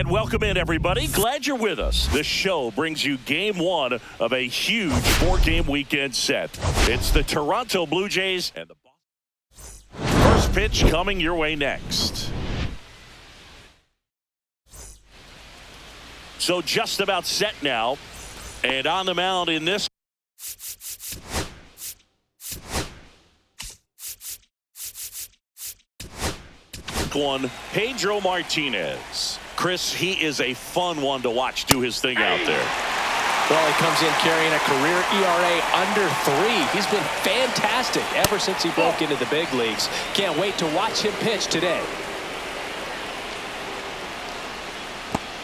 And welcome in, everybody. Glad you're with us. This show brings you game one of a huge four-game weekend set. It's the Toronto Blue Jays and the first pitch coming your way next. So just about set now. And on the mound in this one, Pedro Martinez. Chris, he is a fun one to watch do his thing out there. Well, he comes in carrying a career ERA under 3. He's been fantastic ever since he broke into the big leagues. Can't wait to watch him pitch today.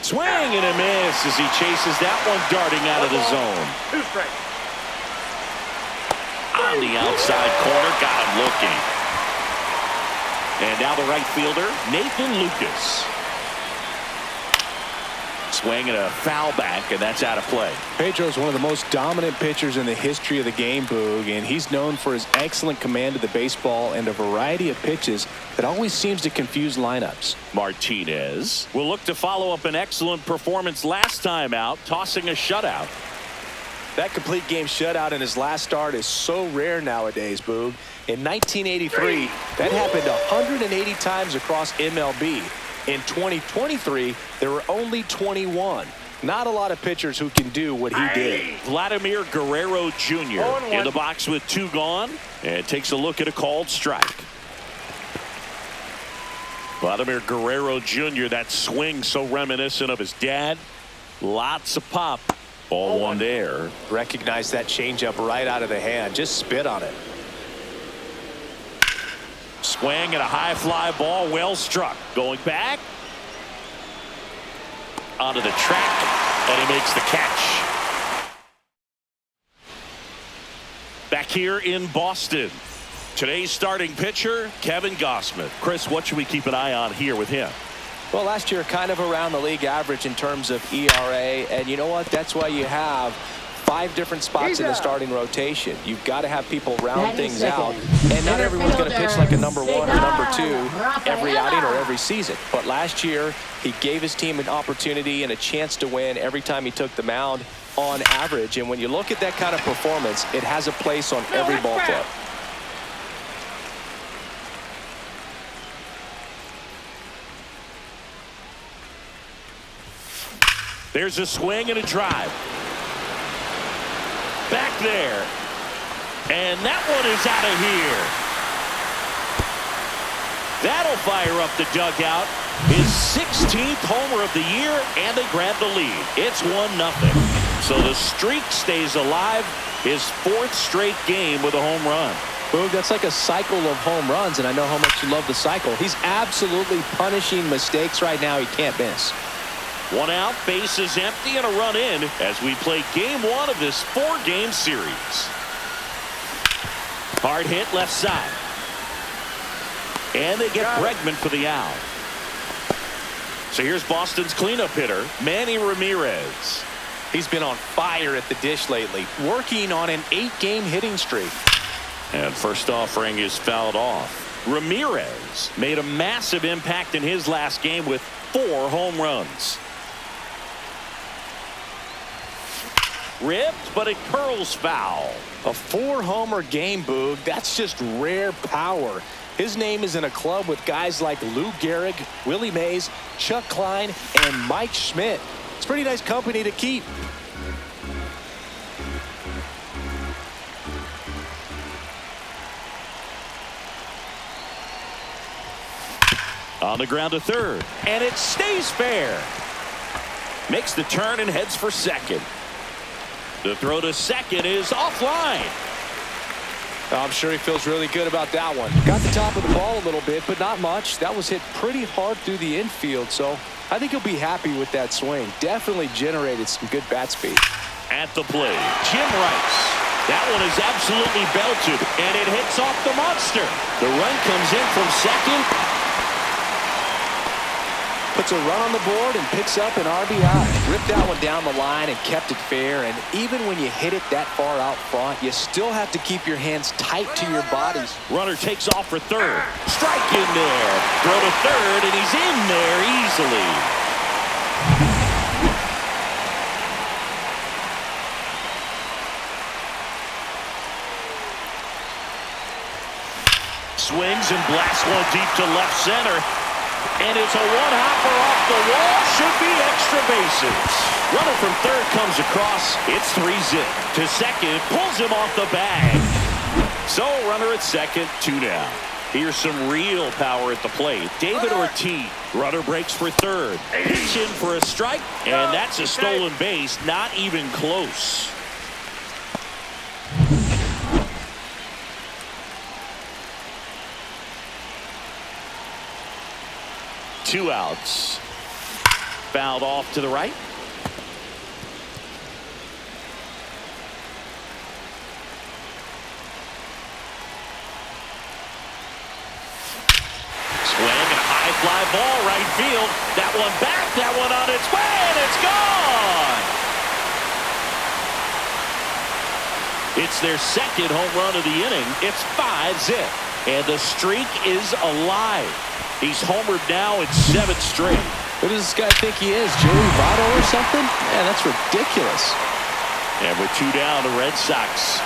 Swing and a miss as he chases that one darting out of the zone. 2 strikes. On the outside corner, got him looking. And now the right fielder, Nathan Lucas. Swing and a foul back, and that's out of play. Pedro's one of the most dominant pitchers in the history of the game, Boog, and he's known for his excellent command of the baseball and a variety of pitches that always seems to confuse lineups. Martinez will look to follow up an excellent performance last time out, tossing a shutout. That complete game shutout in his last start is so rare nowadays, Boog. In 1983, that happened 180 times across MLB. In 2023, there were only 21. Not a lot of pitchers who can do what he did. Vladimir Guerrero Jr. in the box with 2 gone, and takes a look at a called strike. Vladimir Guerrero Jr., that swing so reminiscent of his dad. Lots of pop. Ball 1 there. Recognize that changeup right out of the hand. Just spit on it. Swing and a high fly ball, well struck. Going back. Onto the track, and he makes the catch. Back here in Boston. Today's starting pitcher, Kevin Gausman. Chris, what should we keep an eye on here with him? Well, last year kind of around the league average in terms of ERA, and you know what? That's why you have 5 different spots in the starting rotation. You've got to have people round things out, and not everyone's going to pitch like a number 1 or number 2 every outing or every season. But last year, he gave his team an opportunity and a chance to win every time he took the mound on average. And when you look at that kind of performance, it has a place on every ball club. There's a swing and a drive. Back there. And that one is out of here. That'll fire up the dugout. His 16th homer of the year, and they grab the lead. It's 1-0. So the streak stays alive. His 4th straight game with a home run. Boog, that's like a cycle of home runs, and I know how much you love the cycle. He's absolutely punishing mistakes right now he can't miss. 1 out, bases empty, and a run in as we play game 1 of this 4-game series. Hard hit left side. And they get Bregman for the out. So here's Boston's cleanup hitter, Manny Ramirez. He's been on fire at the dish lately, working on an 8-game hitting streak. And first offering is fouled off. Ramirez made a massive impact in his last game with 4 home runs. Ripped, but it curls foul. A 4-homer game, Boog. That's just rare power. His name is in a club with guys like Lou Gehrig, Willie Mays, Chuck Klein, and Mike Schmidt. It's pretty nice company to keep. On the ground to third, and it stays fair. Makes the turn and heads for second. The throw to second is offline. I'm sure he feels really good about that one. Got the top of the ball a little bit, but not much. That was hit pretty hard through the infield, so I think he'll be happy with that swing. Definitely generated some good bat speed. At the plate, Jim Rice. That one is absolutely belted, and it hits off the monster. The run comes in from second. Puts a run on the board and picks up an RBI. Ripped that one down the line and kept it fair. And even when you hit it that far out front, you still have to keep your hands tight to your bodies. Runner takes off for third. Strike in there. Throw to third, and he's in there easily. swings and blasts one deep to left center. And it's a one-hopper off the wall. Should be extra bases. Runner from third comes across. It's 3-zip. To second, pulls him off the bag. So runner at second, 2 down. Here's some real power at the plate. David Ortiz. Runner breaks for third. Pitch in for a strike. And that's a stolen base. Not even close. Two outs. Fouled off to the right. Swing and a high fly ball right field. That one back, that one on its way, and it's gone. It's their second home run of the inning. It's 5-zip, and the streak is alive. He's homered now in 7 straight. Who does this guy think he is, Joey Votto or something? Man, that's ridiculous. And with 2 down, the Red Sox.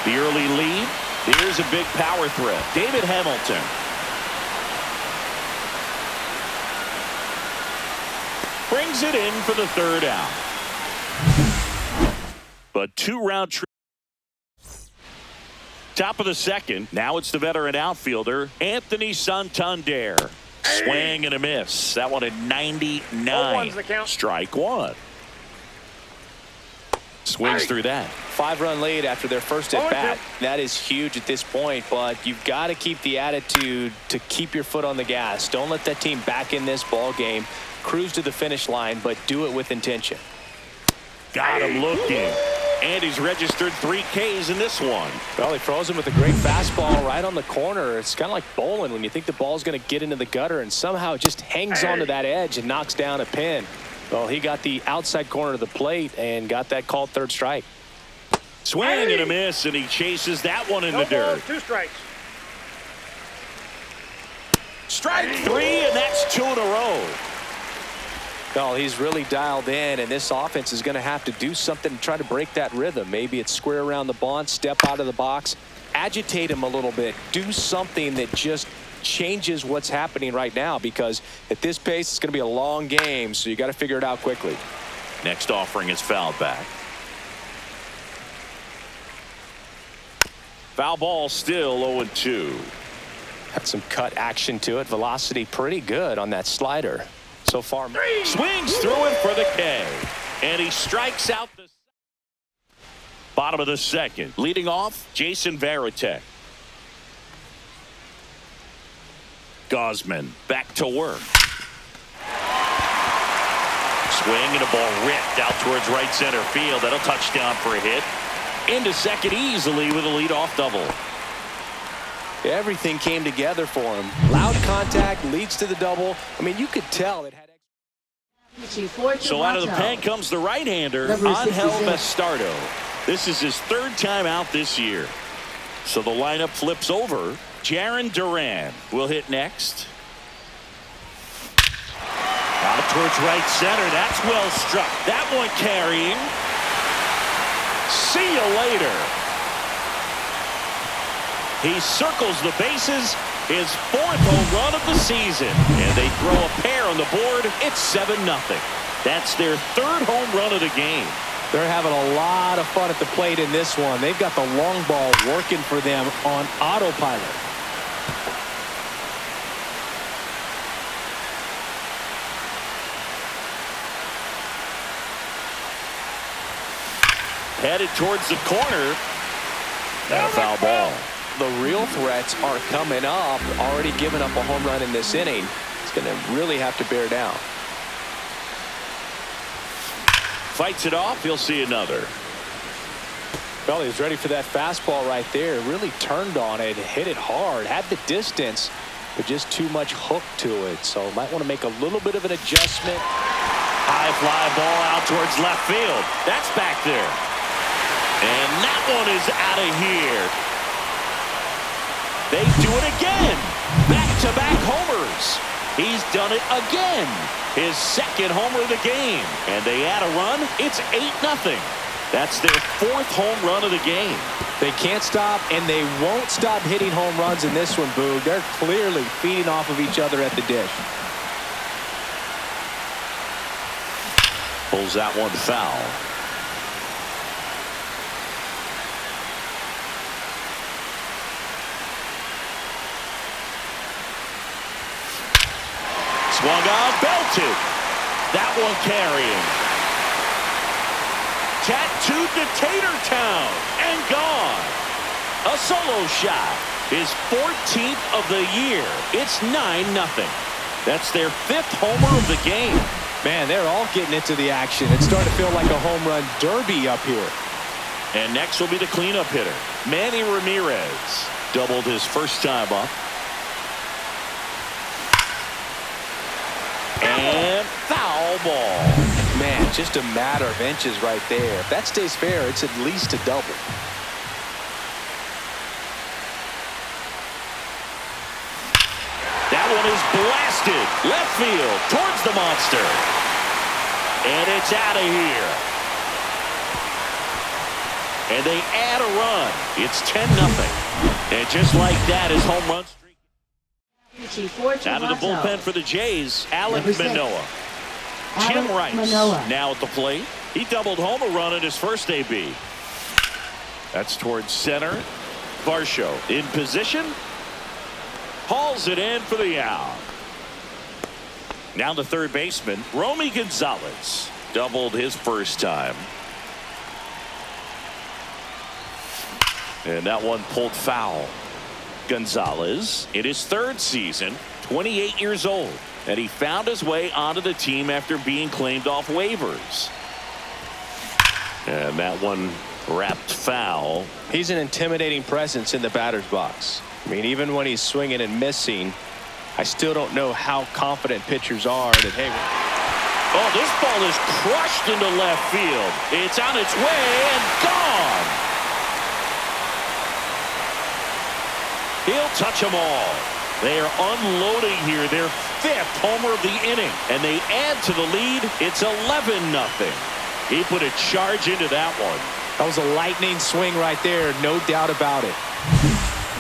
The early lead. Here's a big power threat. David Hamilton. Brings it in for the 3rd out. But 2-round trip. Top of the 2nd. Now it's the veteran outfielder, Anthony Santander. Swing and a miss. That one at 99. Strike 1. Swings through that. 5-run lead after their first at bat. That is huge at this point, but you've got to keep the attitude to keep your foot on the gas. Don't let that team back in this ball game. Cruise to the finish line, but do it with intention. Got him looking. And he's registered 3 Ks in this one. Well, he froze him with a great fastball right on the corner. It's kind of like bowling when you think the ball's going to get into the gutter and somehow it just hangs onto that edge and knocks down a pin. Well, he got the outside corner of the plate and got that called 3rd strike. Swing and a miss, and he chases that one in the dirt. 2 strikes. Strike 3, and that's 2 in a row. Well, he's really dialed in, and this offense is going to have to do something to try to break that rhythm. Maybe it's square around the bunt, step out of the box, agitate him a little bit, do something that just changes what's happening right now, because at this pace, it's going to be a long game, so you got to figure it out quickly. Next offering is fouled back. Foul ball still 0-2. Had some cut action to it. Velocity pretty good on that slider. So far, swings through it for the K, and he strikes out the bottom of the 2nd. Leading off, Jason Varitek. Gosman back to work. Swing and a ball ripped out towards right center field. That'll touchdown for a hit. Into second easily with a leadoff double. Everything came together for him. Loud contact leads to the double. I mean, you could tell it had. So out of the pen comes the right-hander, Angel Bastardo. This is his 3rd time out this year. So the lineup flips over. Jarren Duran will hit next. Out towards right center. That's well struck. That one carrying. See you later. He circles the bases. His 4th home run of the season. And they throw a pair on the board. It's 7-0. That's their 3rd home run of the game. They're having a lot of fun at the plate in this one. They've got the long ball working for them on autopilot. Headed towards the corner. And a foul ball. The real threats are coming up. Already giving up a home run in this inning. It's going to really have to bear down. Fights it off. He'll see another. Well, he was ready for that fastball right there. Really turned on it. Hit it hard. Had the distance, but just too much hook to it. So might want to make a little bit of an adjustment. High fly ball out towards left field. That's back there. And that one is out of here. They do it again. Back-to-back homers. He's done it again. His 2nd homer of the game. And they add a run. It's 8-0. That's their 4th home run of the game. They can't stop, and they won't stop hitting home runs in this one, Boog. They're clearly feeding off of each other at the dish. Pulls that one foul. Swung on, belted. That one carrying. Tattooed to Tatertown and gone. A solo shot. His 14th of the year. It's 9-0. That's their 5th homer of the game. Man, they're all getting into the action. It's starting to feel like a home run derby up here. And next will be the cleanup hitter, Manny Ramirez. Doubled his first time up. And foul ball. Man, just a matter of inches right there. If that stays fair, it's at least a double. That one is blasted left field towards the monster. And it's out of here. And they add a run. It's 10-0. And just like that, his home run streak. Out of the bullpen for the Jays, Alek Manoah. Jim Rice now at the plate. He doubled home a run at his first AB. That's towards center. Varsho in position. Hauls it in for the out. Now the third baseman, Romy Gonzalez. Doubled his first time. And that one pulled foul. Gonzalez in his third season, 28 years old. And he found his way onto the team after being claimed off waivers. And that one wrapped foul. He's an intimidating presence in the batter's box. I mean, even when he's swinging and missing, I still don't know how confident pitchers are that, hey, oh, this ball is crushed into left field. It's on its way and gone. He'll touch them all. They are unloading here. Their 5th homer of the inning, and they add to the lead. It's 11-0. He put a charge into that one. That was a lightning swing right there, no doubt about it.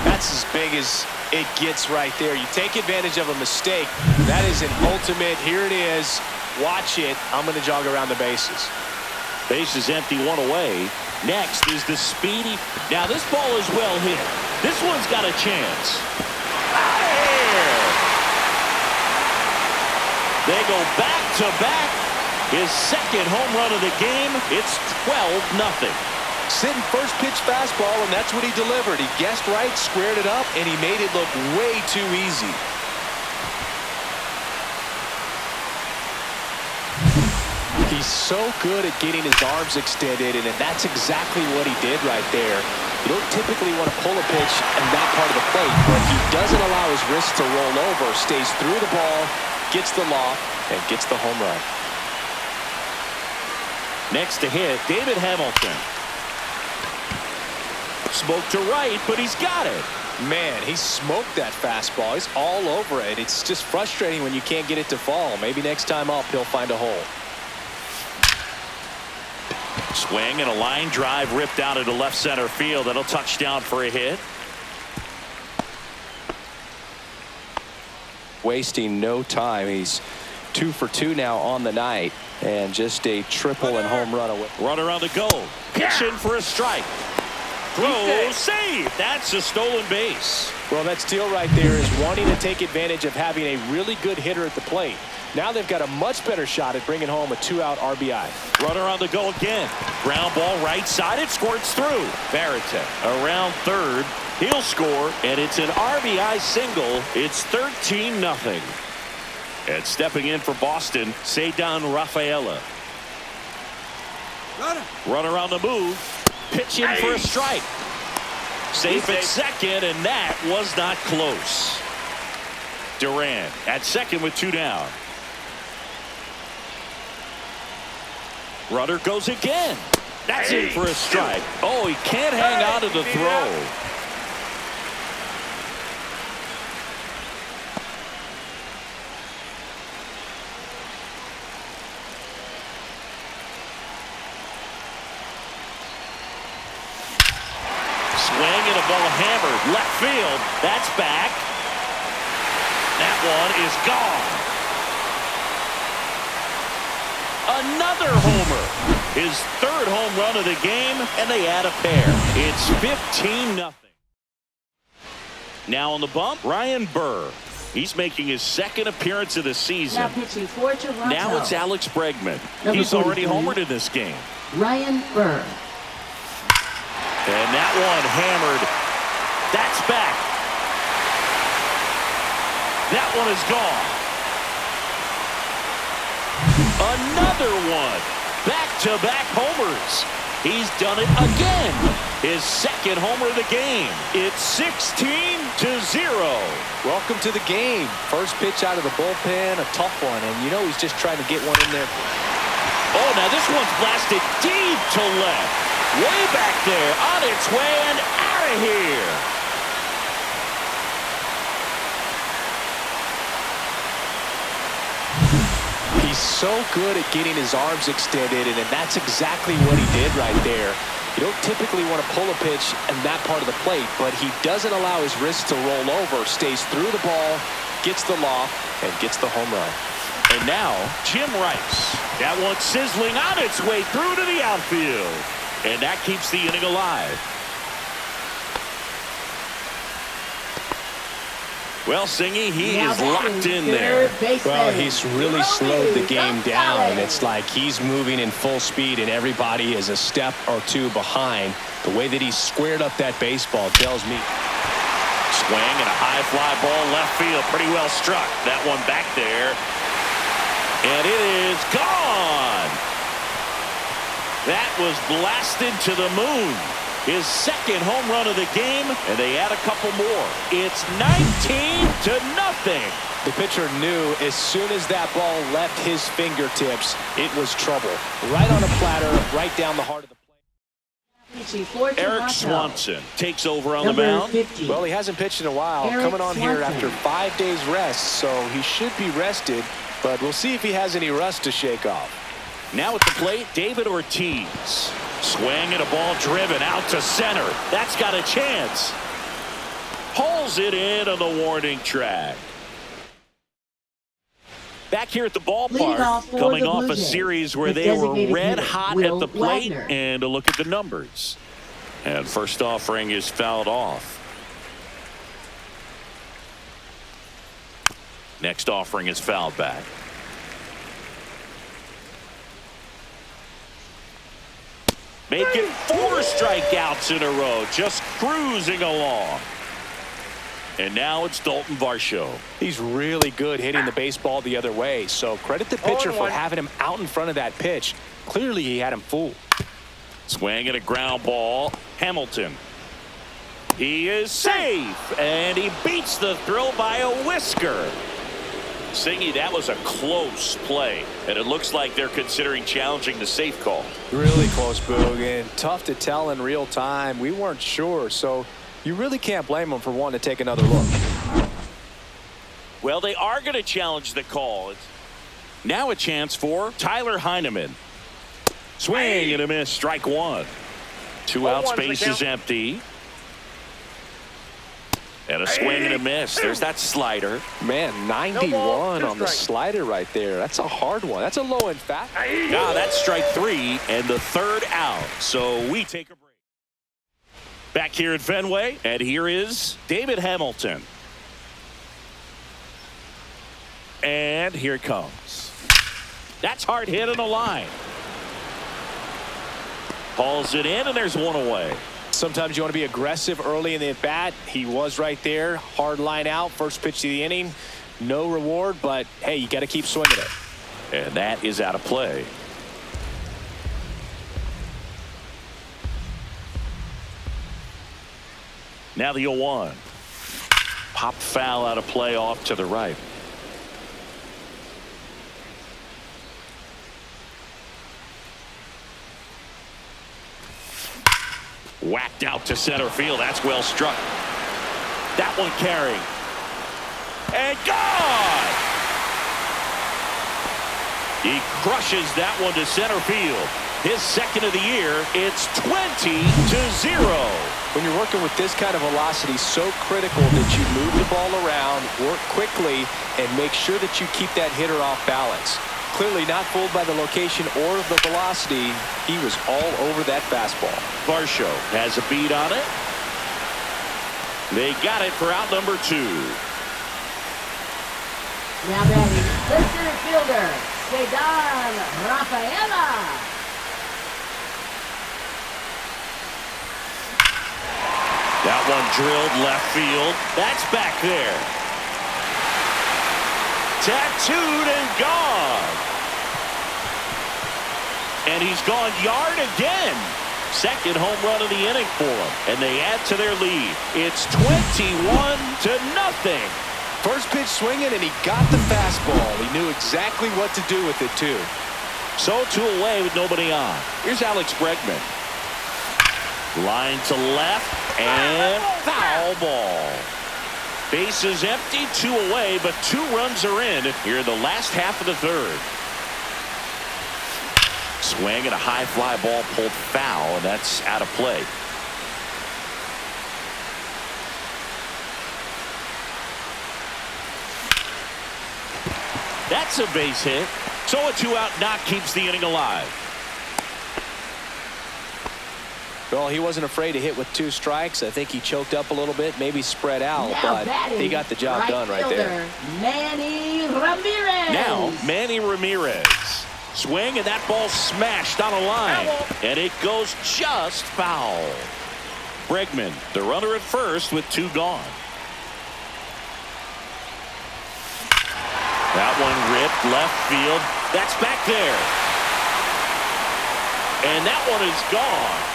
That's as big as it gets right there. You take advantage of a mistake. That is an ultimate. Here it is. Watch it. I'm going to jog around the bases. Base is empty, one away. Next is the speedy. Now this ball is well hit. This one's got a chance. Out of here. They go back to back. His second home run of the game. It's 12-0. Sitting first pitch fastball, and that's what he delivered. He guessed right, squared it up, and he made it look way too easy. He's so good at getting his arms extended, and that's exactly what he did right there. You don't typically want to pull a pitch in that part of the plate, but he doesn't allow his wrist to roll over, stays through the ball, gets the loft, and gets the home run. Next to hit, David Hamilton. Smoke to right, but he's got it. Man, he smoked that fastball. He's all over it. It's just frustrating when you can't get it to fall. Maybe next time up, he'll find a hole. Swing and a line drive ripped out into left center field. That'll touch down for a hit. Wasting no time. He's 2 for 2 now on the night, and just a triple and home run away. Runner on the go. Pitching for a strike. Throw, save. That's a stolen base. Well, that steal right there is wanting to take advantage of having a really good hitter at the plate. Now they've got a much better shot at bringing home a 2-out RBI. Runner on the go again. Ground ball right side. It squirts through. Barrett around third. He'll score, and it's an RBI single. It's 13-0. And stepping in for Boston, Ceddanne Rafaela. Runner on the move. Pitching for a strike. Safe at second, and that was not close. Durant at second with 2 down. Runner goes again. That's in for a strike. Oh, he can't hang on to the throw. Swing and a ball hammered. Left field. That's back. That one is gone. Another homer. His third home run of the game, and they add a pair. It's 15-0. Now on the bump, Ryan Burr. He's making his second appearance of the season. Now pitching for Toronto. Now it's Alex Bregman. He's already homered in this game. Ryan Burr. And that one hammered. That's back. That one is gone. Another one. Back-to-back homers. He's done it again. His second homer of the game. It's 16-0. Welcome to the game. First pitch out of the bullpen, a tough one, and you know he's just trying to get one in there. Oh, now this one's blasted deep to left. Way back there, on its way and out of here. He's so good at getting his arms extended, and that's exactly what he did right there. You don't typically want to pull a pitch in that part of the plate, but he doesn't allow his wrist to roll over, stays through the ball, gets the loft, and gets the home run. And now, Jim Rice. That one sizzling on its way through to the outfield. And that keeps the inning alive. Well, Singy, he is locked in there. Well, he's really slowed the game down, and it's like he's moving in full speed, and everybody is a step or two behind. The way that he squared up that baseball tells me. Swing and a high fly ball left field. Pretty well struck. That one back there. And it is gone. That was blasted to the moon. His second home run of the game, and they add a couple more. It's 19-0. The pitcher knew as soon as that ball left his fingertips, it was trouble. Right on a platter, right down the heart of the plate. Eric Swanson takes over on the mound. 50. Well, he hasn't pitched in a while. Eric Coming on here Swanson. after 5 days rest, so he should be rested, but we'll see if he has any rust to shake off. Now at the plate, David Ortiz. Swing and a ball driven out to center. That's got a chance. Pulls it in on the warning track. Back here at the ballpark, coming off a series where they were red hot at the plate, and a look at the numbers. And first offering is fouled off. Next offering is fouled back. Making 4 strikeouts in a row, just cruising along. And now it's Dalton Varsho. He's really good hitting the baseball the other way, so credit the pitcher for having him out in front of that pitch. Clearly he had him fooled. Swing and a ground ball. Hamilton. He is safe, and he beats the throw by a whisker. Singy, that was a close play, and it looks like they're considering challenging the safe call. Really close, Boog, and tough to tell in real time. We weren't sure, so you really can't blame them for wanting to take another look. Well, they are going to challenge the call. Now a chance for Tyler Heineman. Swing and a miss, strike one. 2 out, space is empty. And a swing and a miss. There's that slider. Man, 91 on the slider right there. That's a hard one. That's a low and fat. Now that's strike 3 and the 3rd out. So we take a break. Back here at Fenway, and here is David Hamilton. And here it comes. That's hard hit on the line. Hauls it in, and there's one away. Sometimes you want to be aggressive early in the at-bat. He was right there. Hard line out. First pitch to the inning. No reward, but, hey, you got to keep swinging it. And that is out of play. Now the 0-1. Pop foul out of play off to the right. Whacked out to center field. That's well struck. That one carrying. And gone! He crushes that one to center field. His second of the year. It's 20-0. When you're working with this kind of velocity, so critical that you move the ball around, work quickly, and make sure that you keep that hitter off balance. Clearly not fooled by the location or the velocity. He was all over that fastball. Varsho has a beat on it. They got it for out number 2. Now batting, the center fielder, Cedar Rafaela. That one drilled left field. That's back there. Tattooed and gone. And he's gone yard again. Second home run of the inning for him. And they add to their lead. It's 21-0. First pitch swinging, and he got the fastball. He knew exactly what to do with it, too. So 2 away with nobody on. Here's Alex Bregman. Line to left. And foul ball. Bases empty, 2 away, but 2 runs are in here in the last half of the third. Swing and a high fly ball pulled foul, and that's out of play. That's a base hit. So a 2-out knock keeps the inning alive. Well, he wasn't afraid to hit with 2 strikes. I think he choked up a little bit, maybe spread out, but he got the job done right there. Manny Ramirez. Now, Manny Ramirez. Swing, and that ball smashed on a line. And it goes just foul. Bregman, the runner at first with 2 gone. That one ripped left field. That's back there. And that one is gone.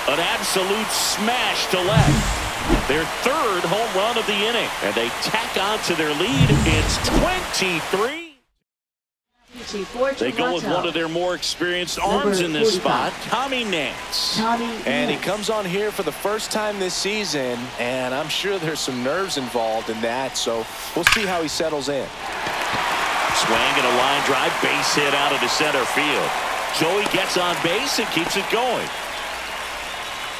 An absolute smash to left. Their 3rd home run of the inning. And they tack on to their lead. It's 23. They go with one of their more experienced arms in this spot, Tommy Nance. And he comes on here for the first time this season, and I'm sure there's some nerves involved in that, so we'll see how he settles in. Swing and a line drive, base hit out into center field. Joey gets on base and keeps it going.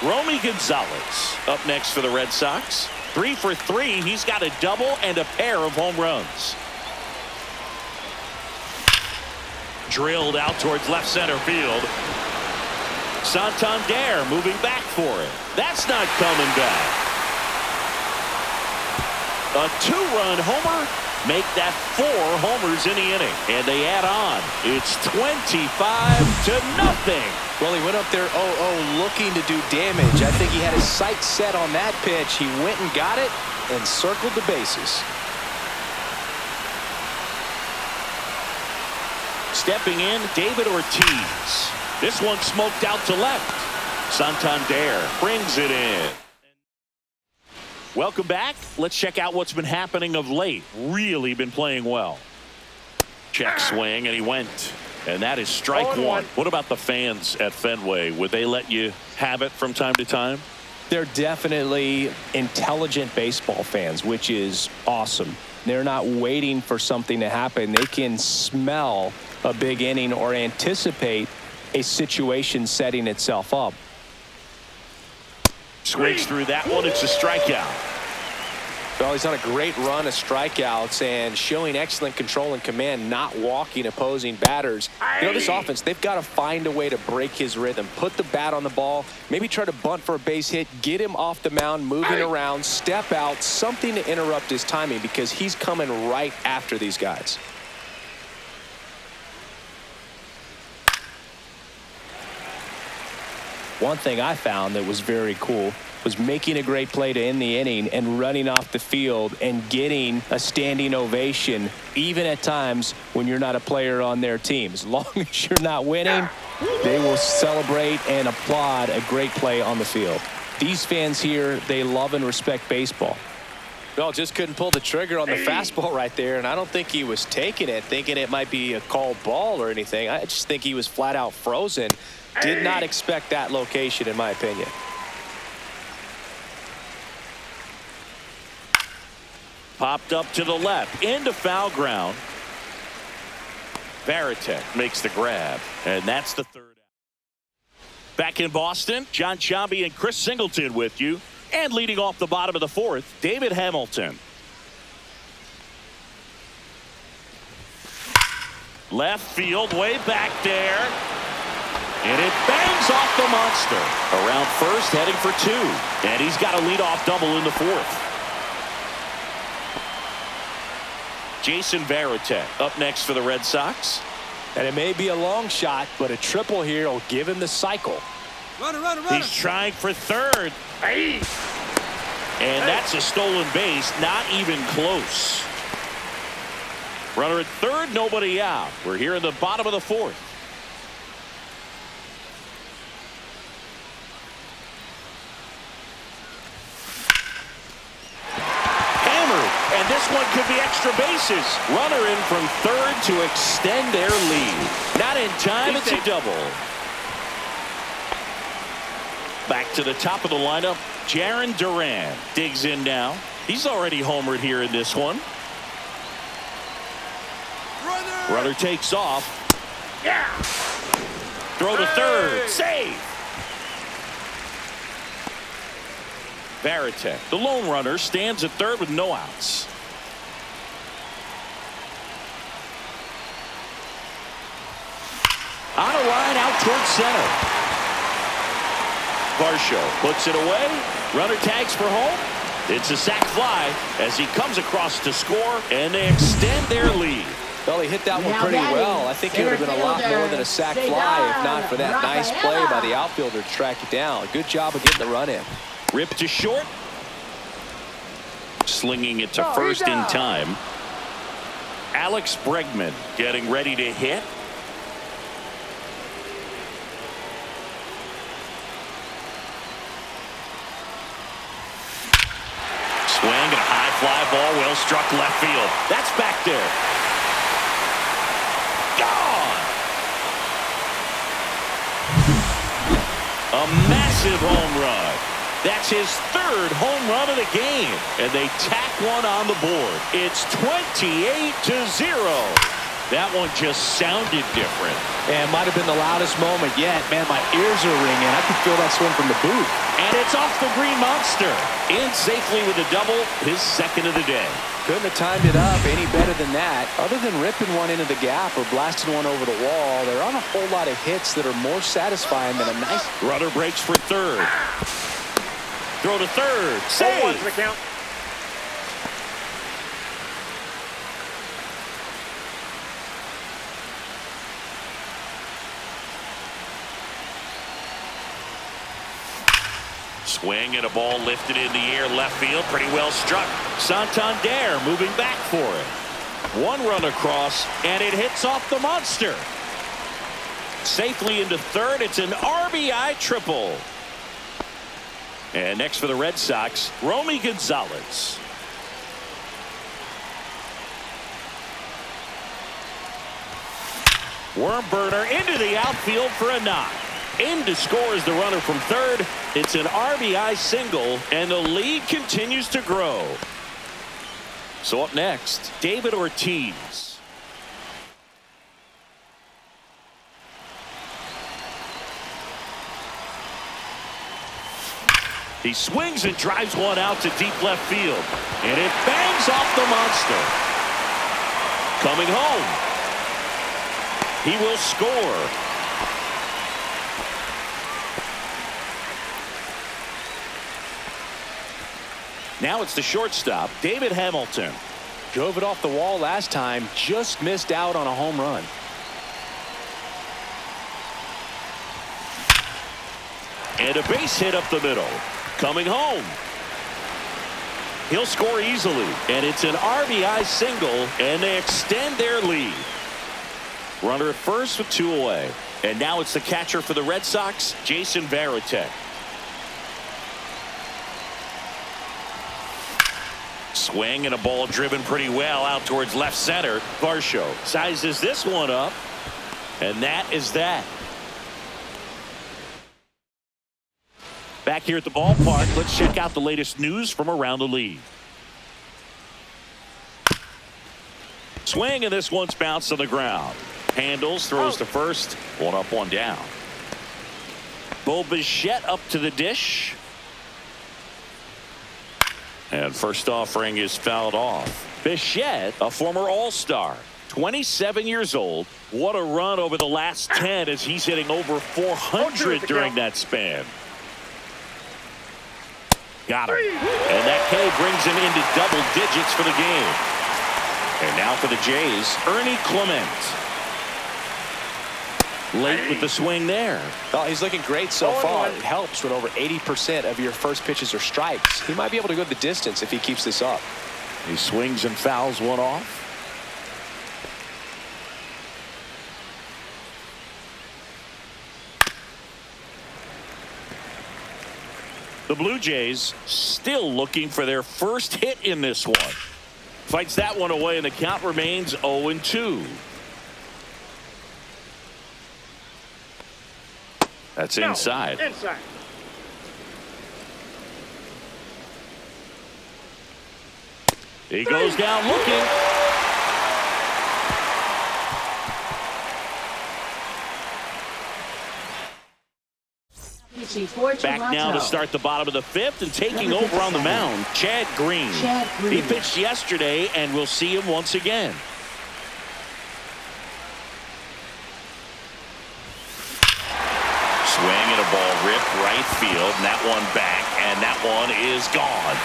Romy Gonzalez up next for the Red Sox. 3 for 3. He's got a double and a pair of home runs. Drilled out towards left center field. Santander moving back for it. That's not coming back. A 2-run homer. Make that 4 homers in the inning. And they add on. It's 25-0. Well, he went up there 0-0 looking to do damage. I think he had his sights set on that pitch. He went and got it and circled the bases. Stepping in, David Ortiz. This one smoked out to left. Santander brings it in. Welcome back. Let's check out what's been happening of late. Really been playing well. Check swing, and he went. And that is strike 1. What about the fans at Fenway? Would they let you have it from time to time? They're definitely intelligent baseball fans, which is awesome. They're not waiting for something to happen. They can smell a big inning or anticipate a situation setting itself up. Swings through that one. It's a strikeout. Well, he's on a great run of strikeouts and showing excellent control and command, not walking opposing batters. You know, this offense, they've got to find a way to break his rhythm, put the bat on the ball, maybe try to bunt for a base hit, get him off the mound, moving around, step out, something to interrupt his timing because he's coming right after these guys. One thing I found that was very cool was making a great play to end the inning and running off the field and getting a standing ovation, even at times when you're not a player on their team. As long as you're not winning, they will celebrate and applaud a great play on the field. These fans here, they love and respect baseball. Well, just couldn't pull the trigger on the fastball right there, and I don't think he was taking it, thinking it might be a called ball or anything. I just think he was flat out frozen. Did not expect that location, in my opinion. Popped up to the left into foul ground. Varitek makes the grab, and that's the 3rd out. Back in Boston, John Sciambi and Chris Singleton with you. And leading off the bottom of the fourth, David Hamilton. Left field, way back there. And it bangs off the monster. Around first, heading for two. And he's got a leadoff double in the fourth. Jason Varitek up next for the Red Sox. And it may be a long shot, but a triple here will give him the cycle. Runner. He's trying for third. And that's a stolen base, not even close. Runner at third, nobody out. We're here in the bottom of the fourth. Hammered, and this one could be extra bases. Runner in from third to extend their lead. Not in time, it's a double. Back to the top of the lineup, Jarren Duran digs in now. He's already homered here in this one. Runner takes off. Yeah. Throw to third. Save. Varitek, the lone runner, stands at third with no outs. On a line out towards center. Varsho puts it away. Runner tags for home. It's a sac fly as he comes across to score, and they extend their lead. Well, he hit that one pretty well. I think it would have been a lot more than a sac fly if not for that nice play by the outfielder to track it down. Good job of getting the run in. Rip to short. Slinging it to first in time. Alex Bregman getting ready to hit. Swing and a high fly ball, well struck left field. That's back there. Gone. A massive home run. That's his third home run of the game. And they tack one on the board. It's 28-0. That one just sounded different. And might have been the loudest moment yet. Man, my ears are ringing. I can feel that swing from the booth. And it's off the green monster. In safely with a double, his second of the day. Couldn't have timed it up any better than that. Other than ripping one into the gap or blasting one over the wall, there aren't a whole lot of hits that are more satisfying than a nice... Runner breaks for third. Throw to third. Save. For the count. Swing and a ball lifted in the air left field. Pretty well struck. Santander moving back for it. One run across, and it hits off the monster. Safely into third. It's an RBI triple. And next for the Red Sox, Romy Gonzalez. Worm burner into the outfield for a knock. In to score is the runner from third. It's an RBI single, and the lead continues to grow. So up next, David Ortiz. He swings and drives one out to deep left field. And it bangs off the monster. Coming home. He will score. Now it's the shortstop, David Hamilton. Drove it off the wall last time, just missed out on a home run. And a base hit up the middle. Coming home. He'll score easily, and it's an RBI single, and they extend their lead. Runner at first with two away. And now it's the catcher for the Red Sox, Jason Varitek. Swing and a ball driven pretty well out towards left center. Varsho sizes this one up, and that is that. Back here at the ballpark, let's check out the latest news from around the league. Swing, and this one's bounced on the ground. Handles, throws to first. One up, one down. Bo Bichette up to the dish. And first offering is fouled off. Bichette, a former All-Star, 27 years old. What a run over the last 10 as he's hitting over 400 during that span. Got him. And that K brings him into double digits for the game. And now for the Jays, Ernie Clement. Late with the swing there. Well, he's looking great so far. It helps when over 80% of your first pitches are strikes. He might be able to go the distance if he keeps this up. He swings and fouls one off. The Blue Jays still looking for their first hit in this one. Fights that one away, and the count remains 0-2. That's inside. He goes down looking. Back now to start the bottom of the fifth, and taking over on the mound, Chad Green. He pitched yesterday, and we'll see him once again. Swing and a ball ripped right field, and that one back, and that one is gone.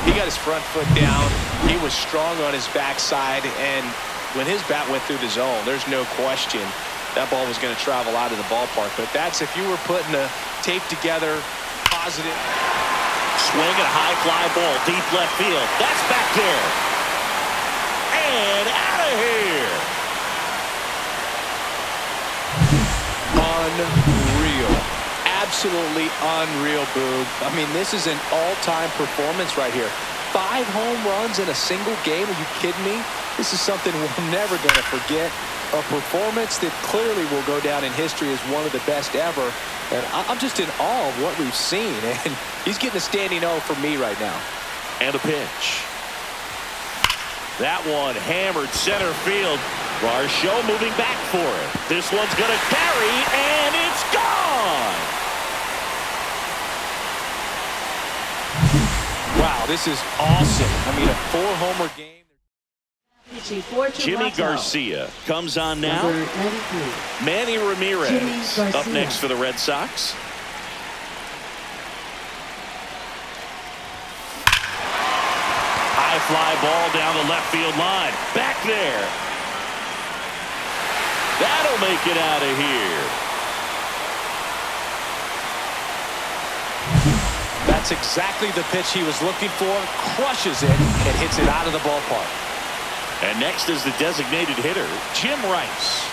He got his front foot down. He was strong on his backside, and when his bat went through the zone, there's no question that ball was going to travel out of the ballpark. But that's if you were putting a tape together, positive. Swing and a high fly ball, deep left field. That's back there. And out of here. Unreal. Absolutely unreal, Boog. I mean, this is an all-time performance right here. 5 home runs in a single game. Are you kidding me? This is something we're never going to forget. A performance that clearly will go down in history as one of the best ever. And I'm just in awe of what we've seen. And he's getting a standing O for me right now. And a pitch. That one hammered center field. Varsho moving back for it. This one's going to carry, and it's gone. Wow, this is awesome. I mean, a 4-homer game. Jimmy Garcia comes on now. Manny Ramirez up next for the Red Sox. High fly ball down the left field line. Back there. That'll make it out of here. That's exactly the pitch he was looking for. Crushes it and hits it out of the ballpark. And next is the designated hitter, Jim Rice.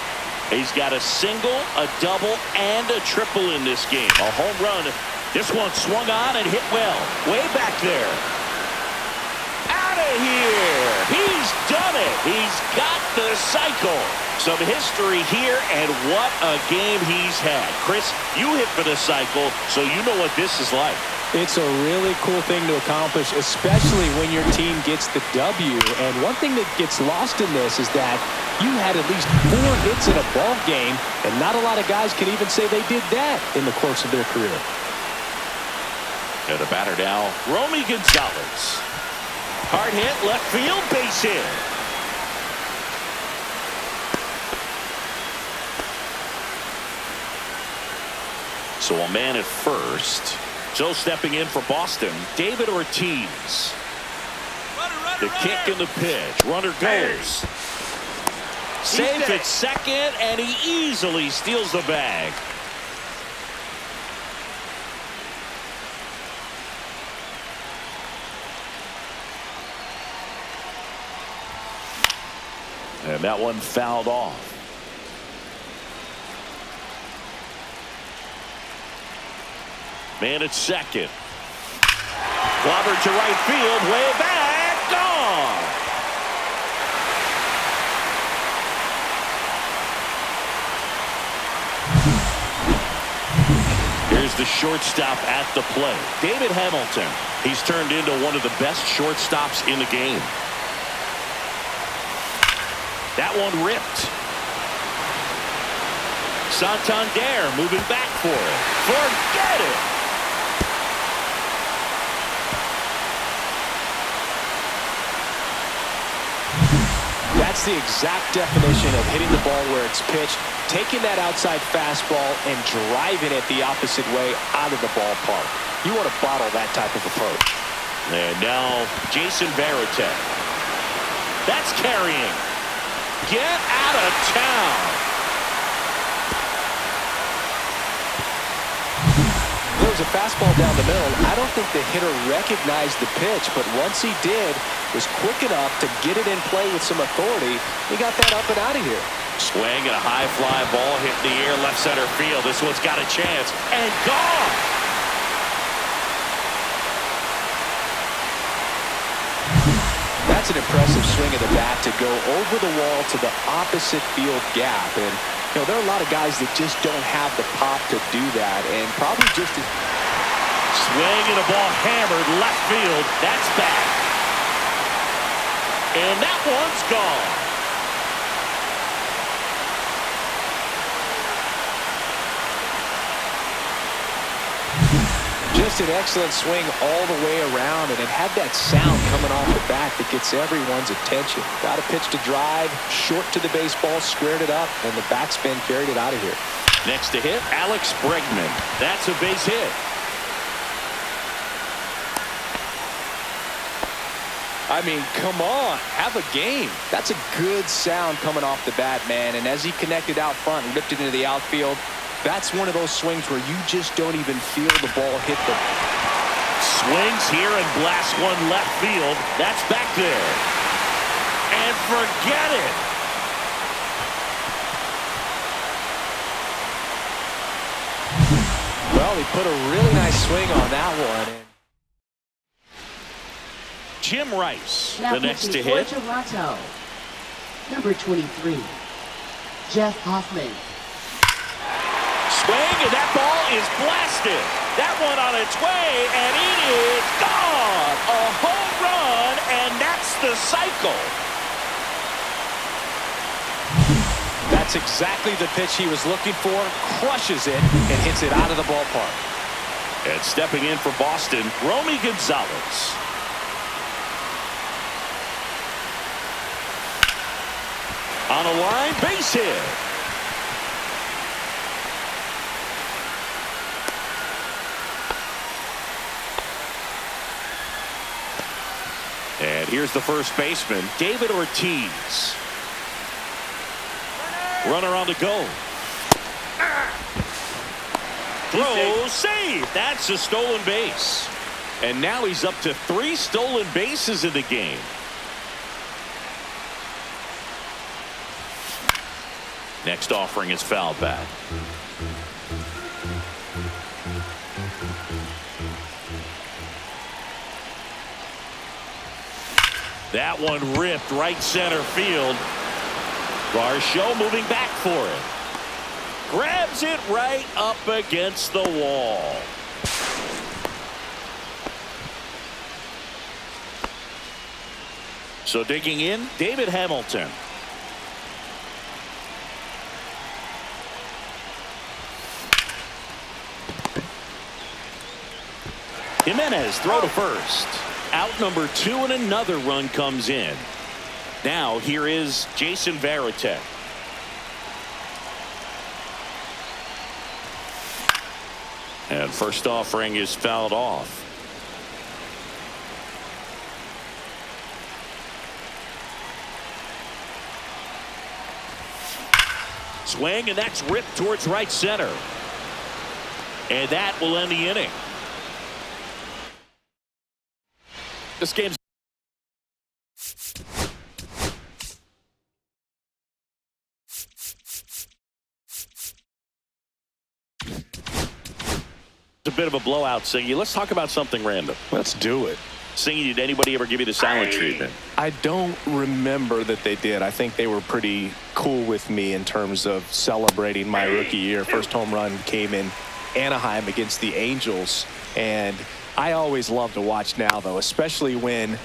He's got a single, a double, and a triple in this game. A home run. This one swung on and hit well. Way back there. Out of here. He's done it. He's got the cycle. Some history here, and what a game he's had. Chris, you hit for the cycle, so you know what this is like. It's a really cool thing to accomplish, especially when your team gets the W. And one thing that gets lost in this is that you had at least 4 hits in a ball game, and not a lot of guys can even say they did that in the course of their career. And a batter now, Romy Gonzalez. Hard hit, left field, base hit. So a man at first. So stepping in for Boston, David Ortiz. The kick and the pitch. Runner goes. Safe at second, and he easily steals the bag. And that one fouled off. Man at second. Clobbered to right field, way back, gone. Here's is the shortstop at the plate. David Hamilton. He's turned into one of the best shortstops in the game. That one ripped. Santander moving back for it. Forget it. That's the exact definition of hitting the ball where it's pitched, taking that outside fastball and driving it the opposite way out of the ballpark. You want to bottle that type of approach. And now Jason Varitek. That's carrying. Get out of town. There was a fastball down the middle. I don't think the hitter recognized the pitch, but once he did, was quick enough to get it in play with some authority. He got that up and out of here. Swing and a high fly ball hit in the air left center field. This one's got a chance. And gone. That's an impressive swing of the bat to go over the wall to the opposite field gap. And, you know, there are a lot of guys that just don't have the pop to do that. And probably just a swing and a ball hammered left field. That's back. And that one's gone. Just an excellent swing all the way around, and it had that sound coming off the bat that gets everyone's attention. Got a pitch to drive, short to the baseball, squared it up, and the backspin carried it out of here. Next to hit, Alex Bregman. That's a base hit. I mean, come on, have a game. That's a good sound coming off the bat, man. And as he connected out front and ripped it into the outfield, that's one of those swings where you just don't even feel the ball hit the... Swings here and blasts one left field. That's back there. And forget it. Well, he put a really nice swing on that one. Jim Rice, Now the next to pitching hit. for Toronto, number 23, Jeff Hoffman. Swing, and that ball is blasted. That one on its way, and it is gone. A home run, and that's the cycle. That's exactly the pitch he was looking for. Crushes it and hits it out of the ballpark. And stepping in for Boston, Romy Gonzalez. On a line, base hit. And here's the first baseman, David Ortiz. Runner on the go. Throw, save. That's a stolen base. And now he's up to 3 stolen bases in the game. Next offering is foul back. That one ripped right center field. Varsho moving back for it. Grabs it right up against the wall. So digging in, David Hamilton. Jimenez throw to first. Out number 2, and another run comes in. Now here is Jason Varitek. And first offering is fouled off. Swing, and that's ripped towards right center. And that will end the inning. This game's a bit of a blowout, Singy. Let's talk about something random. Let's do it. Singy, did anybody ever give you the silent treatment? I don't remember that they did. I think they were pretty cool with me in terms of celebrating my rookie year. First home run came in Anaheim against the Angels. And I always love to watch now, though, especially when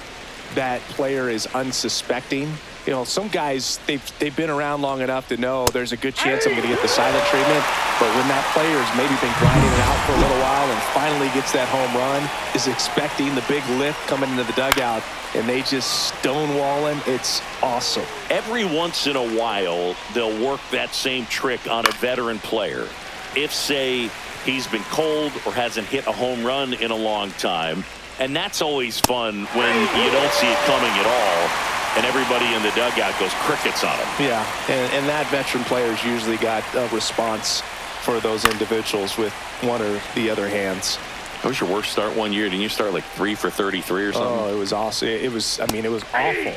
that player is unsuspecting. You know, some guys, they've been around long enough to know there's a good chance I'm going to get the silent treatment. But when that player has maybe been grinding it out for a little while and finally gets that home run, is expecting the big lift coming into the dugout, and they just stonewall him, it's awesome. Every once in a while, they'll work that same trick on a veteran player. If, say, he's been cold or hasn't hit a home run in a long time. And that's always fun when you don't see it coming at all. And everybody in the dugout goes crickets on him. Yeah, and that veteran player's usually got a response for those individuals with one or the other hands. What was your worst start one year? Didn't you start like 3 for 33 or something? Oh, it was awesome. It was awful.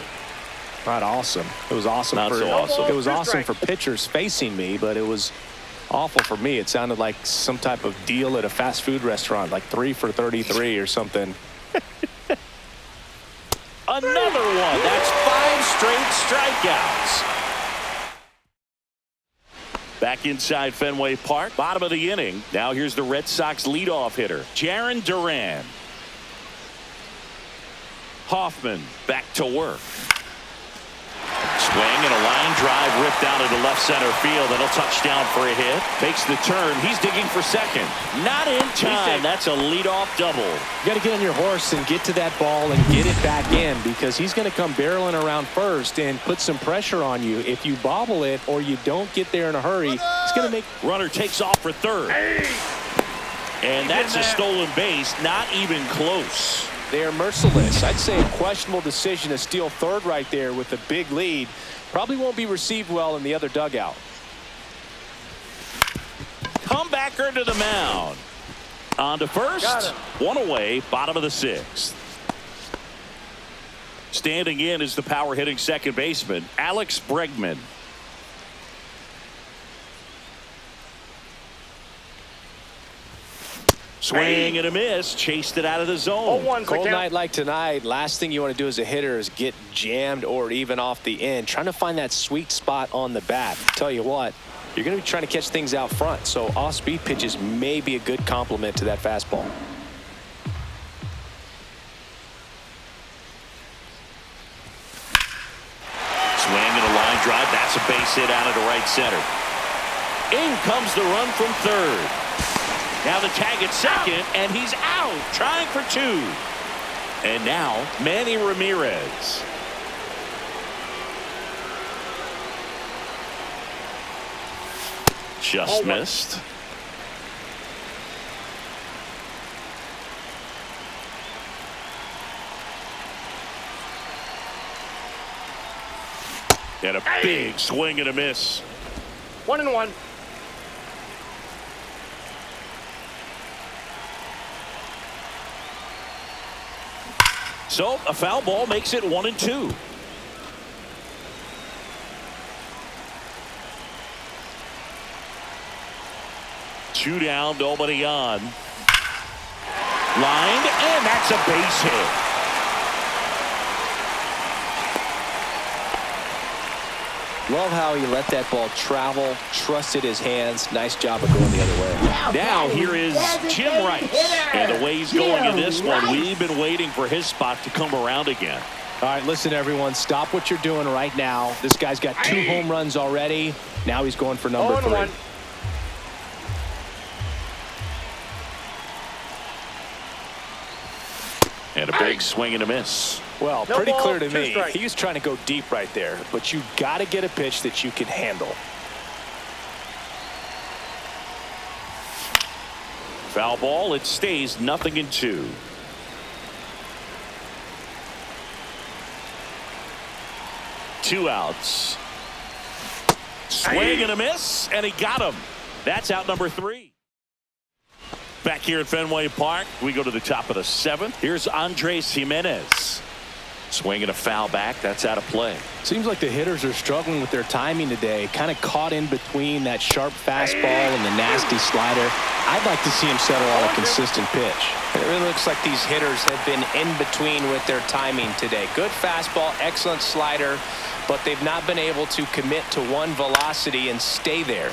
Not awesome. It was awesome. Not so awesome. It was awesome for pitchers facing me, but it was awful for me. It sounded like some type of deal at a fast food restaurant, like 3 for 33 or something. Another one. That's 5 straight strikeouts. Back inside Fenway Park, bottom of the inning. Now here's the Red Sox leadoff hitter, Jarren Duran. Hoffman back to work. Swing and a line drive ripped out into left center field. That'll touchdown for a hit. Takes the turn. He's digging for second. Not in time. That's a leadoff double. You got to get on your horse and get to that ball and get it back in, because he's going to come barreling around first and put some pressure on you. If you bobble it or you don't get there in a hurry, it's going to make... Runner takes off for third. And that's a stolen base. Not even close. They are merciless. I'd say a questionable decision to steal third right there with a big lead. Probably won't be received well in the other dugout. Comebacker to the mound. On to first. One away, bottom of the 6th. Standing in is the power hitting second baseman, Alex Bregman. Swing and a miss. Chased it out of the zone. Cold night like tonight, last thing you want to do as a hitter is get jammed or even off the end. Trying to find that sweet spot on the bat. Tell you what, you're going to be trying to catch things out front, so off-speed pitches may be a good complement to that fastball. Swing and a line drive. That's a base hit out of the right center. In comes the run from third. Now the tag at second, and he's out, trying for 2. And now Manny Ramirez. Just missed. And a big swing and a miss. 1-1. So a foul ball makes it 1-2. Two down, nobody on. Lined, and that's a base hit. Love how he let that ball travel, trusted his hands. Nice job of going the other way. Now here is Jim Rice. And the way he's going in this one, we've been waiting for his spot to come around again. All right, listen, everyone. Stop what you're doing right now. This guy's got 2 home runs already. Now he's going for number 3. And a big swing and a miss. Well, pretty clear to me. He was trying to go deep right there, but you got to get a pitch that you can handle. Foul ball. It stays 0-2. Two outs. Swing and a miss, and he got him. That's out number 3. Back here at Fenway Park, we go to the top of the 7th. Here's Andres Gimenez. Swing and a foul back. That's out of play. Seems like the hitters are struggling with their timing today. Kind of caught in between that sharp fastball and the nasty slider. I'd like to see him settle on a consistent pitch. It really looks like these hitters have been in between with their timing today. Good fastball, excellent slider, but they've not been able to commit to one velocity and stay there.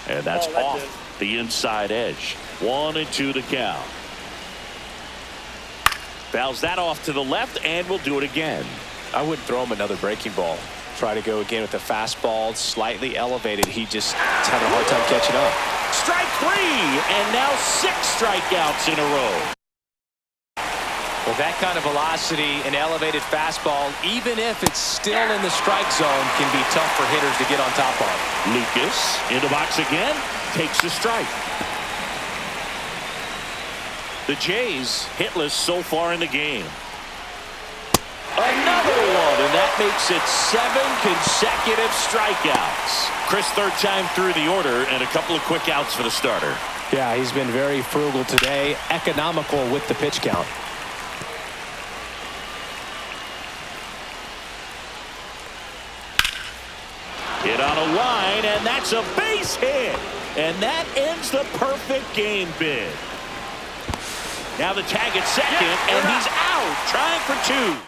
And that's off the inside edge. 1-2 the count. Fouls that off to the left and will do it again. I wouldn't throw him another breaking ball. Try to go again with the fastball slightly elevated. He just is having a hard time catching up. Strike 3, and now 6 strikeouts in a row. With that kind of velocity, an elevated fastball, even if it's still in the strike zone, can be tough for hitters to get on top of. Lucas in the box again, takes the strike. The Jays hitless so far in the game. Another one, and that makes it 7 consecutive strikeouts. Chris, third time through the order, and a couple of quick outs for the starter. Yeah, he's been very frugal today, economical with the pitch count. Hit on a line, and that's a base hit. And that ends the perfect game bid. Now the tag at second, and he's out, trying for 2.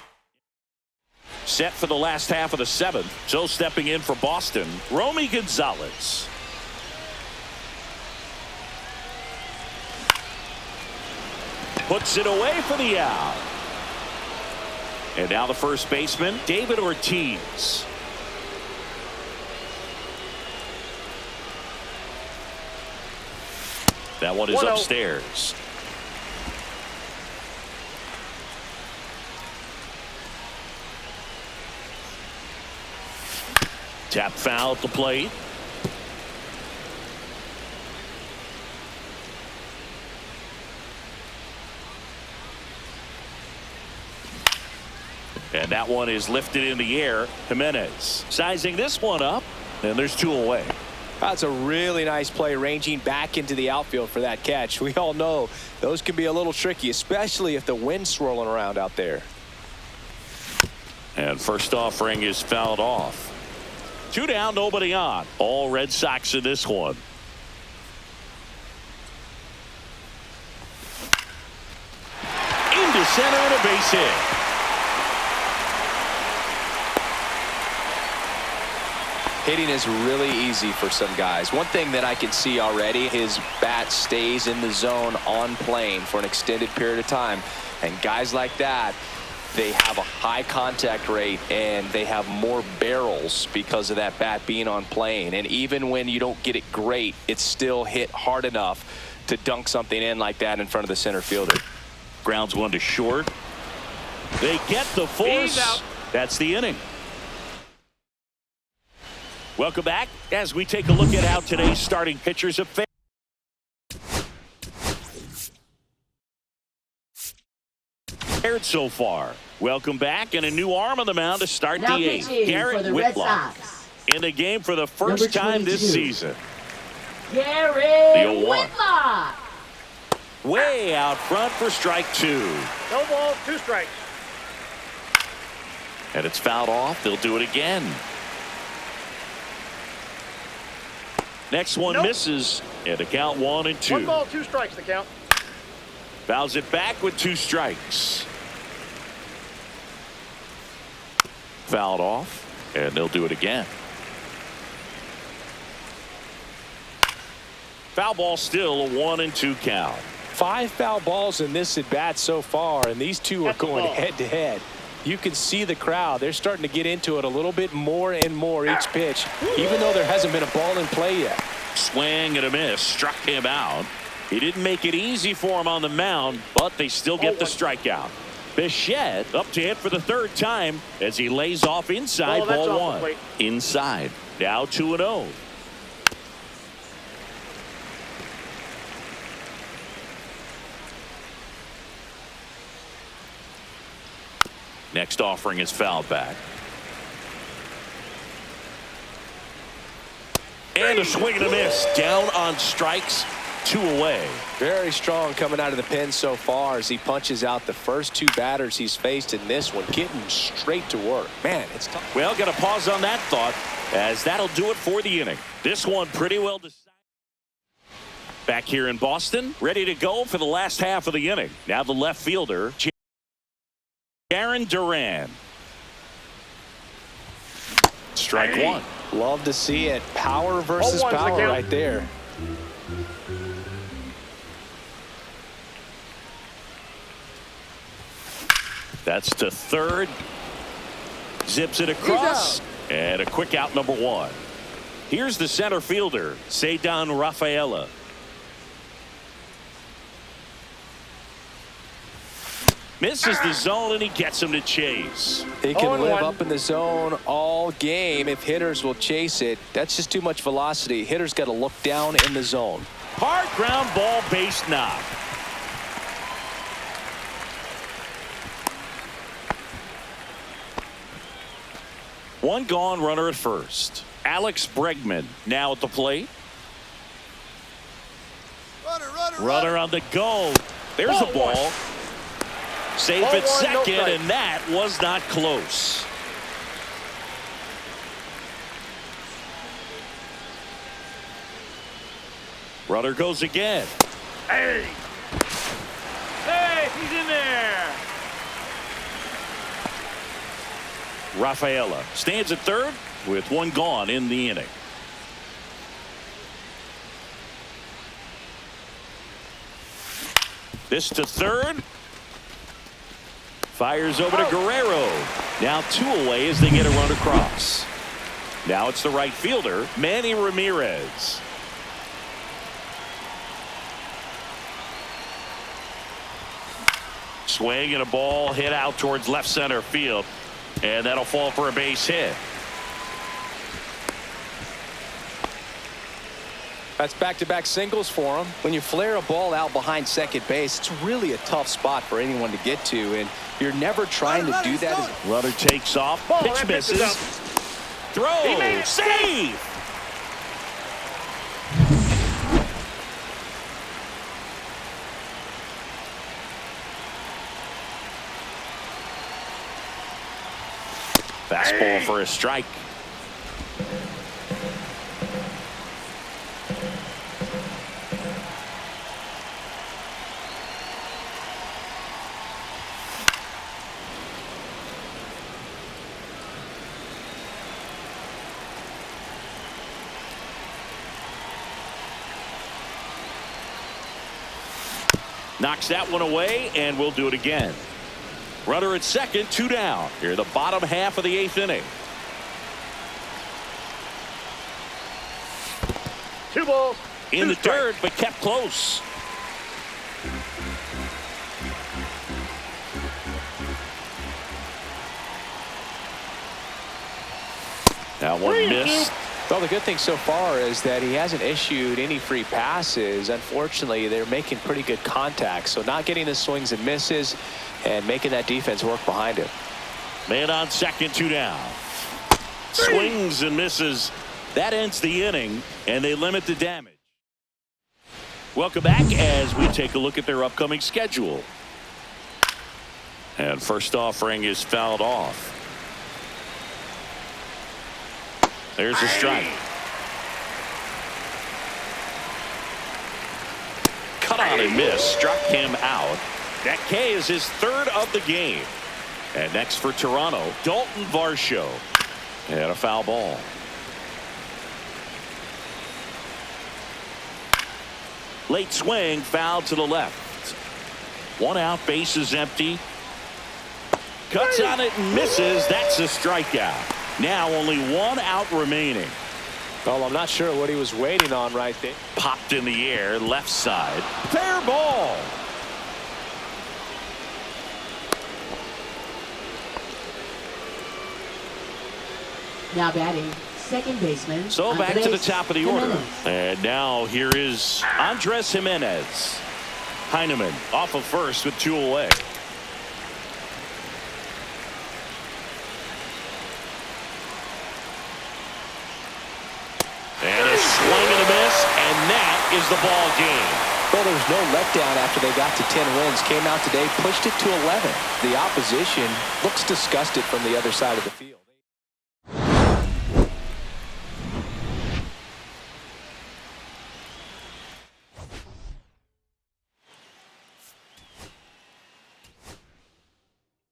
Set for the last half of the 7th. So stepping in for Boston, Romy Gonzalez. Puts it away for the out. And now the first baseman, David Ortiz. That one is upstairs. Tap foul at the plate. And that one is lifted in the air. Jimenez sizing this one up, and there's 2 away. That's a really nice play, ranging back into the outfield for that catch. We all know those can be a little tricky, especially if the wind's swirling around out there. And first offering is fouled off. 2 down, nobody on. All Red Sox in this one. Into center and a base hit. Hitting is really easy for some guys. One thing that I can see already, his bat stays in the zone on plane for an extended period of time. And guys like that, they have a high contact rate and they have more barrels because of that bat being on plane. And even when you don't get it great, it's still hit hard enough to dunk something in like that in front of the center fielder. Grounds one to short. They get the force. That's the inning. Welcome back as we take a look at how today's starting pitchers have fared so far. Welcome back, and a new arm on the mound to start Now the 8th. pitching Garrett for the Whitlock Red Sox. in the game for the first time this season. Garrett The 0-1. Whitlock. Way out front for strike 2. No balls, 2 strikes. And it's fouled off. They'll do it again. Next one misses, and a count 1-2. 1 ball, 2 strikes, the count. Fouls it back with 2 strikes. Fouled off, and they'll do it again. Foul ball, still a 1-2 count. 5 foul balls in this at bat so far, and these two are That's the going ball. head to head. You can see the crowd. They're starting to get into it a little bit more and more each pitch, even though there hasn't been a ball in play yet. Swing and a miss, struck him out. He didn't make it easy for him on the mound, but they still get the strikeout. Bichette up to hit for the 3rd time as he lays off inside. Oh, that's ball off the 1. plate. Inside. Now 2-0. Next offering is fouled back. And a swing and a miss. Down on strikes. 2 away. Very strong coming out of the pen so far as he punches out the first 2 batters he's faced in this one, getting straight to work. Man, it's tough. Well, got to pause on that thought, as that'll do it for the inning. This one pretty well decided. Back here in Boston, ready to go for the last half of the inning. Now the left fielder, Aaron Duran. Strike 1. Love to see it. Power versus 0-1's the power count. right there. That's to third. Zips it across. And a quick out, number 1. Here's the center fielder, Ceddanne Rafaela. Misses the zone, and he gets him to chase. He can 0-1. live up in the zone all game if hitters will chase it. That's just too much velocity. Hitters got to look down in the zone. Hard ground ball, base knock. One gone, runner at first. Alex Bregman now at the plate. Runner on the go. There's the ball. Safe at 0-1, no second, strike. and that was not close. Runner goes again. Hey! Hey, he's in there! Rafaela stands at third with one gone in the inning. This to third. Fires over to Guerrero. Now 2 away as they get a run across. Now it's the right fielder, Manny Ramirez. Swing and a ball hit out towards left center field. And that'll fall for a base hit. That's back-to-back singles for him. When you flare a ball out behind second base, it's really a tough spot for anyone to get to, and you're never trying to do that. Runner takes off. Ball, Pitch that pitch is misses. up. Throw. He made it. Save. Fastball for a strike. Knocks that one away, and we'll do it again. Runner at second, 2 down. Here in the bottom half of the 8th inning. 2 balls. In 2 the strikes. dirt, but kept close. That one missed. Well, the good thing so far is that he hasn't issued any free passes. Unfortunately, they're making pretty good contact, so not getting the swings and misses and making that defense work behind him. Man on second, 2 down. Swings and misses. That ends the inning, and they limit the damage. Welcome back as we take a look at their upcoming schedule. And first offering is fouled off. There's a strike. Cut on and miss. Struck him out. That K is his 3rd of the game. And next for Toronto, Dalton Varsho. And a foul ball. Late swing, foul to the left. 1 out, base is empty. Cuts on it and misses. That's a strikeout. Now only 1 out remaining. Well, I'm not sure what he was waiting on right there. Popped in the air, left side. Fair ball. Now batting, second baseman. So back to the Andres top of the order. Jimenez. And now here is Andres Jimenez. Heineman off of first with 2 away. And a swing and a miss, and that is the ball game. Well, there was no letdown after they got to 10 wins. Came out today, pushed it to 11. The opposition looks disgusted from the other side of the field.